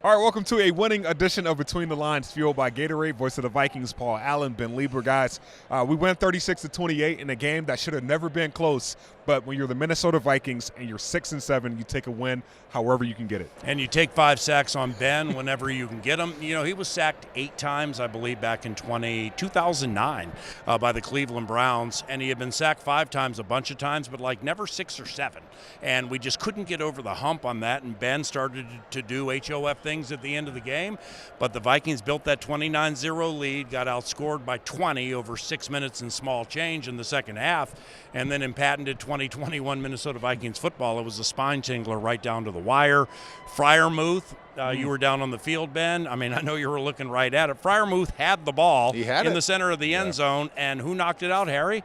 All right, welcome to a winning edition of Between the Lines, fueled by Gatorade, voice of the Vikings, Paul Allen, Ben Leber. Guys, we went 36-28 in a game that should have never been close. But when you're the Minnesota Vikings and you're 6-7, you take a win however you can get it. And you take 5 sacks on Ben whenever you can get them. You know, he was sacked 8 times, I believe, back in 2009 by the Cleveland Browns. And he had been sacked 5 times, a bunch of times, but like never 6 or 7. And we just couldn't get over the hump on that. And Ben started to do HOF things at the end of the game. But the Vikings built that 29-0 lead, got outscored by 20 over 6 minutes and small change in the second half. And then in patented 2021 Minnesota Vikings football, it was a spine tingler right down to the wire. Freiermuth, you were down on the field, Ben. I mean, I know you were looking right at it. Freiermuth had the ball in the center of the end zone, and who knocked it out, Harry?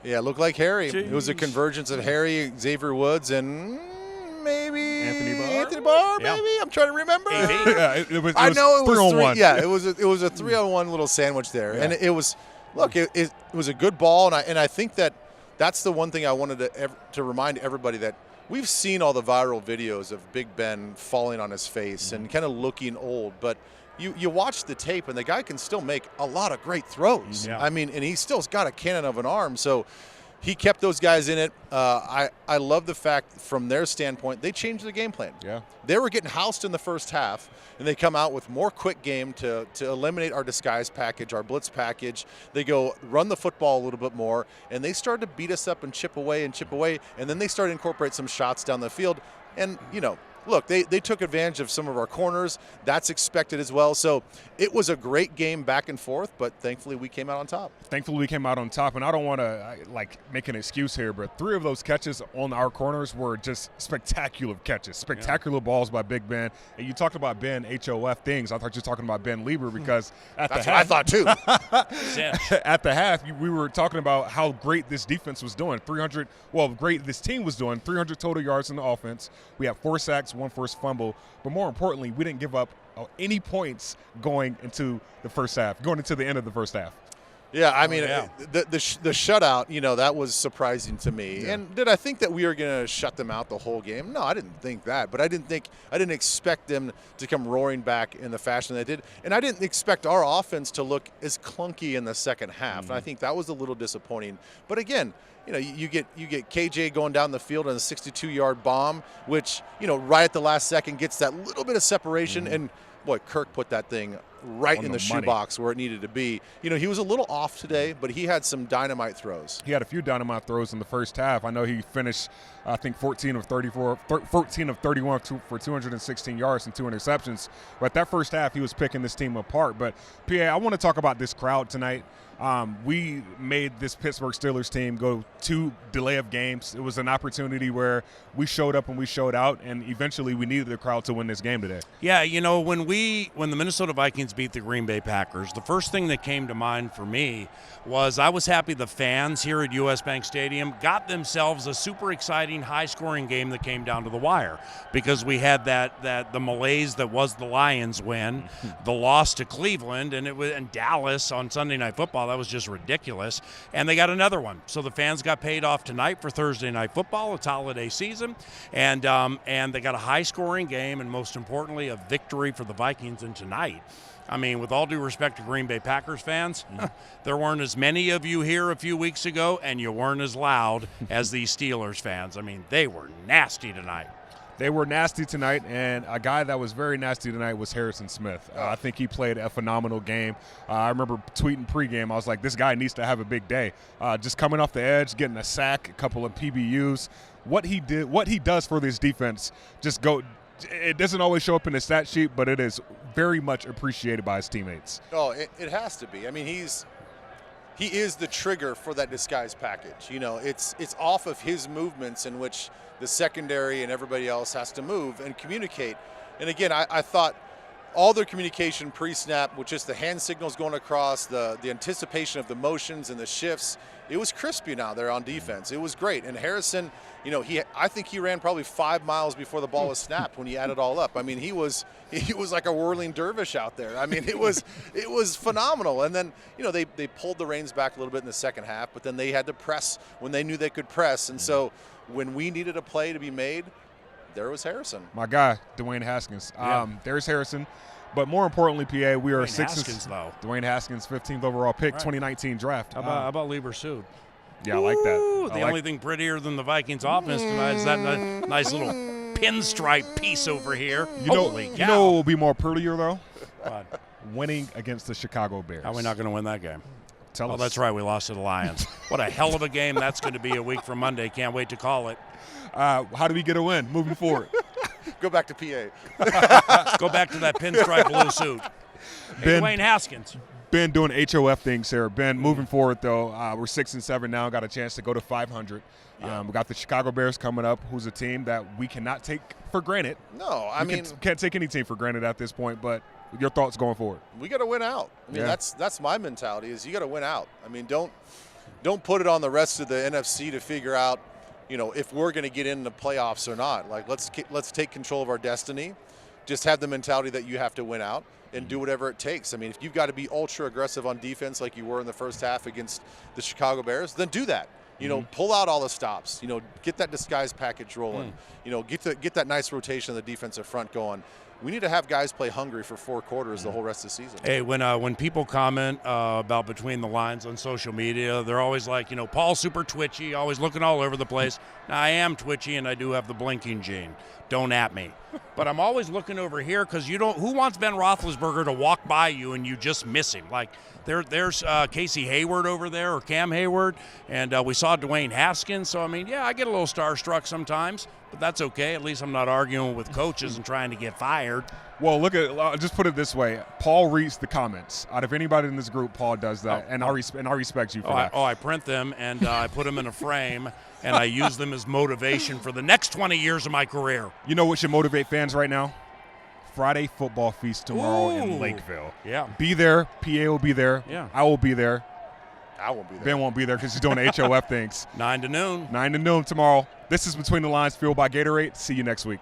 Yeah, it looked like Harry. Jeez. It was a convergence of Harry, Xavier Woods, and maybe Anthony Barr. Yeah. Maybe I'm trying to remember. Yeah, it was I know it was 3-on-1. Yeah, it was a 3-on-1 little sandwich there, Yeah. and it was. Look, it was a good ball, and I think that's the one thing I wanted to remind everybody that we've seen all the viral videos of Big Ben falling on his face and kind of looking old, but you watch the tape and the guy can still make a lot of great throws. Yeah. I mean, and he's still's got a cannon of an arm, so he kept those guys in it. I love the fact from their standpoint they changed the game plan. Yeah. They were getting housed in the first half, and they come out with more quick game to eliminate our disguise package, our blitz package. They go run the football a little bit more, and they started to beat us up and chip away, and then they started to incorporate some shots down the field. And, look, they took advantage of some of our corners. That's expected as well. So it was a great game back and forth, but thankfully we came out on top. Thankfully, we came out on top, and I don't want to make an excuse here, but 3 of those catches on our corners were just spectacular catches, spectacular balls by Big Ben. And you talked about Ben HOF things. I thought you were talking about Ben Leber because That's what I thought too. at the half, we were talking about how great this defense was doing. Great this team was doing. 300 total yards in the offense. We had 4 sacks, 1 forced fumble, but more importantly, we didn't give up any points going into the end of the first half. Yeah, I mean, the shutout, that was surprising to me. Yeah. And did I think that we were going to shut them out the whole game? No, I didn't think that. But I didn't expect them to come roaring back in the fashion they did. And I didn't expect our offense to look as clunky in the second half. And I think that was a little disappointing. But again, you get KJ going down the field on a 62-yard bomb, which, right at the last second gets that little bit of separation. And boy, Kirk put that thing right in the shoebox where it needed to be. He was a little off today, but he had some dynamite throws. He had a few dynamite throws in the first half. I know he finished, I think, 14 of 31 for 216 yards and 2 interceptions. But that first half, he was picking this team apart. But, PA, I want to talk about this crowd tonight. We made this Pittsburgh Steelers team go 2 delay of games. It was an opportunity where we showed up and we showed out, and eventually we needed the crowd to win this game today. Yeah, when the Minnesota Vikings beat the Green Bay Packers, the first thing that came to mind for me was I was happy the fans here at US Bank Stadium got themselves a super exciting, high-scoring game that came down to the wire because we had the malaise that was the Lions win, the loss to Cleveland, and Dallas on Sunday Night Football. That was just ridiculous. And they got another one. So the fans got paid off tonight for Thursday Night Football. It's holiday season. And they got a high-scoring game and, most importantly, a victory for the Vikings. And tonight, I mean, with all due respect to Green Bay Packers fans, there weren't as many of you here a few weeks ago, and you weren't as loud as these Steelers fans. I mean, they were nasty tonight. They were nasty tonight, and a guy that was very nasty tonight was Harrison Smith. I think he played a phenomenal game. I remember tweeting pregame, I was like, this guy needs to have a big day. Just coming off the edge, getting a sack, a couple of PBUs. What he does for this defense, it doesn't always show up in the stat sheet, but it is very much appreciated by his teammates. Oh, it has to be. I mean, he is the trigger for that disguise package. It's off of his movements in which the secondary and everybody else has to move and communicate. And again, I thought all their communication pre-snap with just the hand signals going across, the anticipation of the motions and the shifts, it was crispy now there on defense. It was great. And Harrison, I think he ran probably 5 miles before the ball was snapped when you add it all up. I mean, he was like a whirling dervish out there. I mean, it was phenomenal. And then, they pulled the reins back a little bit in the second half, but then they had to press when they knew they could press. And so when we needed a play to be made, there was Harrison. My guy, Dwayne Haskins. Yeah. There's Harrison. But more importantly, PA, we are Dwayne 6 Haskins, though. Dwayne Haskins, 15th overall pick, Right. 2019 draft. How about Leber suit? Yeah, I like that. The only thing prettier than the Vikings offense tonight is that nice little pinstripe piece over here. Holy cow. You know what will be more prettier, though? What? Winning against the Chicago Bears. How are we not going to win that game? Tell us. That's right. We lost to the Lions. What a hell of a game that's going to be a week from Monday. Can't wait to call it. How do we get a win moving forward? Go back to PA. Go back to that pinstripe blue suit. Hey, Dwayne Haskins. Ben doing HOF things here. Ben, moving forward, though, we're 6-7 now. Got a chance to go to 500. Yeah. We got the Chicago Bears coming up, who's a team that we cannot take for granted. No, I mean, can't take any team for granted at this point, but your thoughts going forward? we got to win out. I mean, that's my mentality is you got to win out. I mean, don't put it on the rest of the NFC to figure out, if we're going to get in the playoffs or not. Like, let's take control of our destiny. Just have the mentality that you have to win out and do whatever it takes. I mean, if you've got to be ultra aggressive on defense like you were in the first half against the Chicago Bears, then do that. Pull out all the stops. Get that disguise package rolling. Get that nice rotation of the defensive front going. We need to have guys play hungry for 4 quarters the whole rest of the season. Hey, when people comment about between the lines on social media, they're always like, Paul's super twitchy, always looking all over the place. Now, I am twitchy, and I do have the blinking gene. Don't at me. But I'm always looking over here because who wants Ben Roethlisberger to walk by you and you just miss him? Like, there's Casey Hayward over there, or Cam Hayward, and we saw Dwayne Haskins. So, I mean, yeah, I get a little starstruck sometimes, but that's okay. At least I'm not arguing with coaches and trying to get fired. Well, just put it this way. Paul reads the comments. Out of anybody in this group, Paul does that, and I respect you for that. I print them, and I put them in a frame, and I use them as motivation for the next 20 years of my career. You know what should motivate fans right now? Friday football feast tomorrow in Lakeville. Yeah. Be there. PA will be there. Yeah. I will be there. I won't be there. Ben won't be there because he's doing the HOF things. 9 to noon. 9 to noon tomorrow. This is Between the Lines, fueled by Gatorade. See you next week.